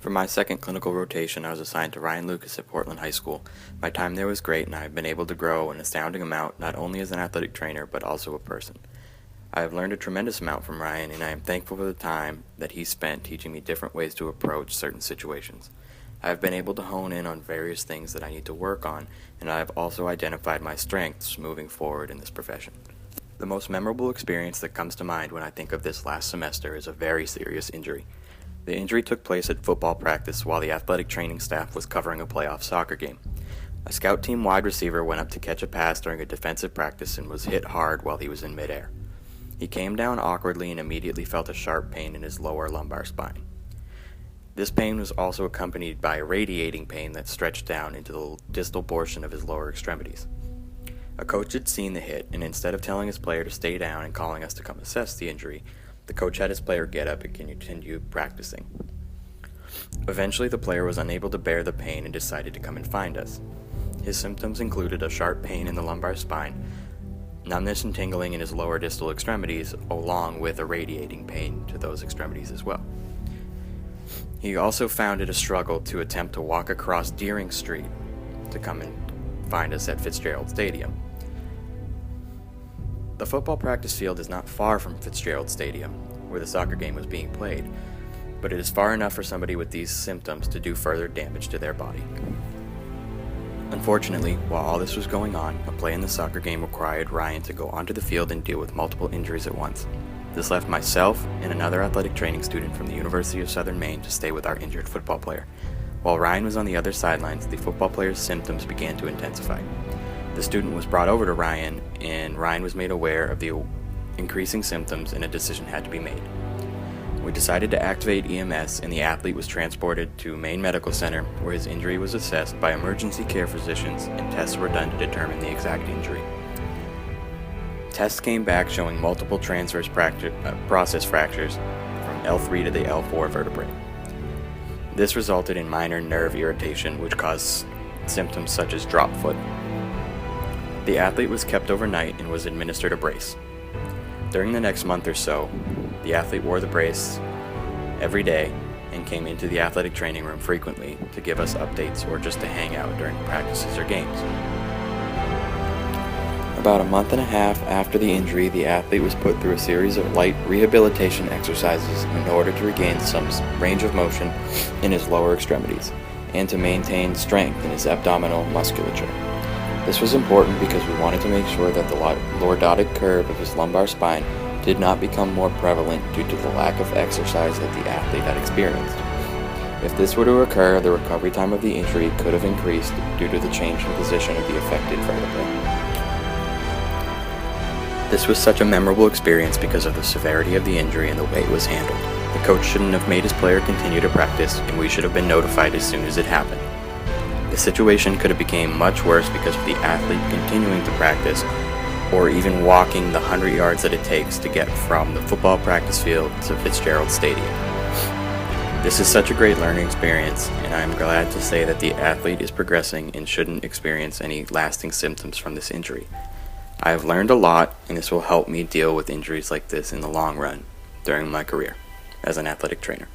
For my second clinical rotation, I was assigned to Ryan Lucas at Portland High School. My time there was great, and I have been able to grow an astounding amount, not only as an athletic trainer, but also a person. I have learned a tremendous amount from Ryan, and I am thankful for the time that he spent teaching me different ways to approach certain situations. I have been able to hone in on various things that I need to work on, and I have also identified my strengths moving forward in this profession. The most memorable experience that comes to mind when I think of this last semester is a very serious injury. The injury took place at football practice while the athletic training staff was covering a playoff soccer game. A scout team wide receiver went up to catch a pass during a defensive practice and was hit hard while he was in midair. He came down awkwardly and immediately felt a sharp pain in his lower lumbar spine. This pain was also accompanied by a radiating pain that stretched down into the distal portion of his lower extremities. A coach had seen the hit, and instead of telling his player to stay down and calling us to come assess the injury, the coach had his player get up and continue practicing. Eventually, the player was unable to bear the pain and decided to come and find us. His symptoms included a sharp pain in the lumbar spine, numbness and tingling in his lower distal extremities, along with a radiating pain to those extremities as well. He also found it a struggle to attempt to walk across Deering Street to come and find us at Fitzgerald Stadium. The football practice field is not far from Fitzgerald Stadium, where the soccer game was being played, but it is far enough for somebody with these symptoms to do further damage to their body. Unfortunately, while all this was going on, a play in the soccer game required Ryan to go onto the field and deal with multiple injuries at once. This left myself and another athletic training student from the University of Southern Maine to stay with our injured football player. While Ryan was on the other sidelines, the football player's symptoms began to intensify. The student was brought over to Ryan, and Ryan was made aware of the increasing symptoms, and a decision had to be made. We decided to activate EMS, and the athlete was transported to Maine Medical Center, where his injury was assessed by emergency care physicians, and tests were done to determine the exact injury. Tests came back showing multiple transverse process fractures from L3 to the L4 vertebrae. This resulted in minor nerve irritation, which caused symptoms such as drop foot. The athlete was kept overnight and was administered a brace. During the next month or so, the athlete wore the brace every day and came into the athletic training room frequently to give us updates or just to hang out during practices or games. About a month and a half after the injury, the athlete was put through a series of light rehabilitation exercises in order to regain some range of motion in his lower extremities and to maintain strength in his abdominal musculature. This was important because we wanted to make sure that the lordotic curve of his lumbar spine did not become more prevalent due to the lack of exercise that the athlete had experienced. If this were to occur, the recovery time of the injury could have increased due to the change in position of the affected vertebrae. This was such a memorable experience because of the severity of the injury and the way it was handled. The coach shouldn't have made his player continue to practice, and we should have been notified as soon as it happened. The situation could have become much worse because of the athlete continuing to practice or even walking the 100 yards that it takes to get from the football practice field to Fitzgerald Stadium. This is such a great learning experience, and I am glad to say that the athlete is progressing and shouldn't experience any lasting symptoms from this injury. I have learned a lot, and this will help me deal with injuries like this in the long run during my career as an athletic trainer.